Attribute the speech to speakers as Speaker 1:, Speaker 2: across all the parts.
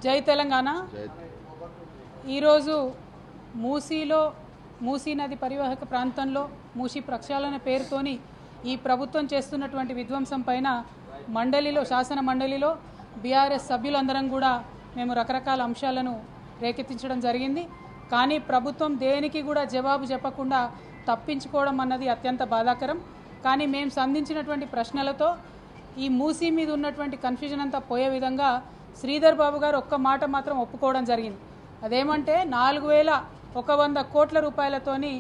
Speaker 1: జై తెలంగాణ. ఈరోజు మూసీ నది పరివాహక ప్రాంతంలో మూసీ ప్రక్షాళన పేరుతోని ఈ ప్రభుత్వం చేస్తున్నటువంటి విధ్వంసం పైన శాసన మండలిలో బీఆర్ఎస్ సభ్యులందరం కూడా మేము రకరకాల అంశాలను రేకెత్తించడం జరిగింది. కానీ ప్రభుత్వం దేనికి కూడా జవాబు చెప్పకుండా తప్పించుకోవడం అన్నది అత్యంత బాధాకరం. కానీ మేము సంధించినటువంటి ప్రశ్నలతో ఈ మూసీ మీద ఉన్నటువంటి కన్ఫ్యూజన్ అంతా పోయే విధంగా శ్రీధర్ బాబు గారు ఒక్క మాట మాత్రం ఒప్పుకోవడం జరిగింది. అదేమంటే 4100 కోట్ల రూపాయలతోని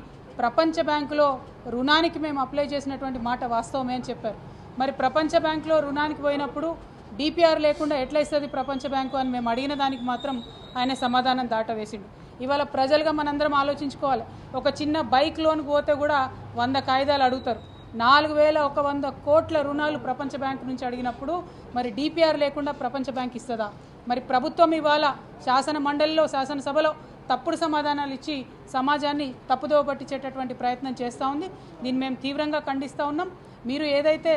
Speaker 1: ప్రపంచ బ్యాంకులో రుణానికి మేము అప్లై చేసినటువంటి మాట వాస్తవమే అని చెప్పారు. మరి ప్రపంచ బ్యాంకులో రుణానికి పోయినప్పుడు డిపిఆర్ లేకుండా ఎట్లా ఇస్తుంది ప్రపంచ బ్యాంకు అని మేము అడిగిన దానికి మాత్రం ఆయన సమాధానం దాటవేసిండు. ఇవాళ ప్రజలుగా మనందరం ఆలోచించుకోవాలి. ఒక చిన్న బైక్ లోన్కి పోతే కూడా 100 కాగితాలు అడుగుతారు. 4100 కోట్ల రుణాలు ప్రపంచ బ్యాంకు నుంచి అడిగినప్పుడు మరి డిపిఆర్ లేకుండా ప్రపంచ బ్యాంక్ ఇస్తుందా? మరి ప్రభుత్వం ఇవాళ శాసన మండలిలో శాసనసభలో తప్పుడు సమాధానాలు ఇచ్చి సమాజాన్ని తప్పుదోవ పట్టించేటటువంటి ప్రయత్నం చేస్తూ ఉంది. దీన్ని మేము తీవ్రంగా ఖండిస్తూ ఉన్నాం. మీరు ఏదైతే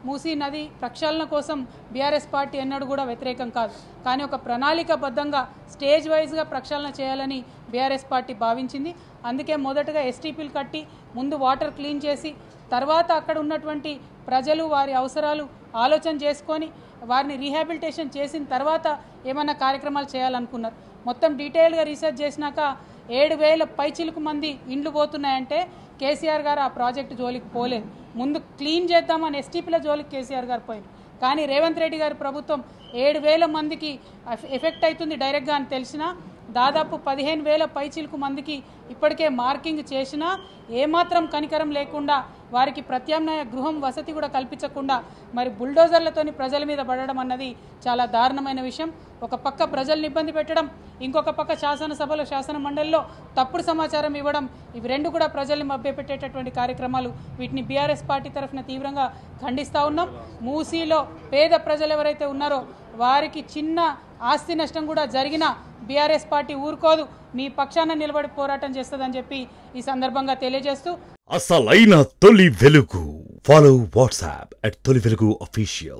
Speaker 1: మూసీ నది ప్రక్షాళన కోసం బీఆర్ఎస్ పార్టీ ఎన్నడూ కూడా వ్యతిరేకం కాదు. కానీ ఒక ప్రణాళికాబద్ధంగా స్టేజ్ వైజ్గా ప్రక్షాళన చేయాలని బీఆర్ఎస్ పార్టీ భావించింది. అందుకే మొదటగా ఎస్టీపీలు కట్టి ముందు వాటర్ క్లీన్ చేసి తర్వాత అక్కడ ఉన్నటువంటి ప్రజలు వారి అవసరాలు ఆలోచన చేసుకొని వారిని రీహాబిలిటేషన్ చేసిన తర్వాత ఏమన్నా కార్యక్రమాలు చేయాలనుకున్నారు. మొత్తం డీటెయిల్గా రీసెర్చ్ చేసినాక 7000 పైచిలుకు మంది ఇండ్లు పోతున్నాయంటే కేసీఆర్ గారు ఆ ప్రాజెక్టు జోలికి పోలేదు. ముందు క్లీన్ చేద్దామని ఎస్టీపీల జోలికి కేసీఆర్ గారు పోయారు. కానీ రేవంత్ రెడ్డి గారి ప్రభుత్వం 7000 మందికి ఎఫెక్ట్ అవుతుంది డైరెక్ట్గా అని తెలిసినా దాదాపు 15000 పైచిలుకు మందికి ఇప్పటికే మార్కింగ్ చేసినా ఏమాత్రం కనికరం లేకుండా వారికి ప్రత్యామ్నాయ గృహం వసతి కూడా కల్పించకుండా మరి బుల్డోజర్లతోని ప్రజల మీద పడడం అన్నది చాలా దారుణమైన విషయం. ఒక పక్క ప్రజల్ని ఇబ్బంది పెట్టడం, ఇంకొక పక్క శాసనసభలో శాసన మండలిలో తప్పుడు సమాచారం ఇవ్వడం, ఇవి రెండు కూడా ప్రజల్ని మభ్యపెట్టేటటువంటి కార్యక్రమాలు. వీటిని బీఆర్ఎస్ పార్టీ తరఫున తీవ్రంగా ఖండిస్తూ ఉన్నాం. మూసీలో పేద ప్రజలు ఎవరైతే ఉన్నారో వారికి చిన్న ఆస్తి నష్టం కూడా జరిగినా బీఆర్ఎస్ పార్టీ ఊరుకోదు, మీ పక్షాన నిలబడి పోరాటం చేస్తుందని చెప్పి ఈ సందర్భంగా తెలియజేస్తూ
Speaker 2: అసలైన తొలి వెలుగు ఫాలో వాట్సాప్ @తొలి వెలుగు official.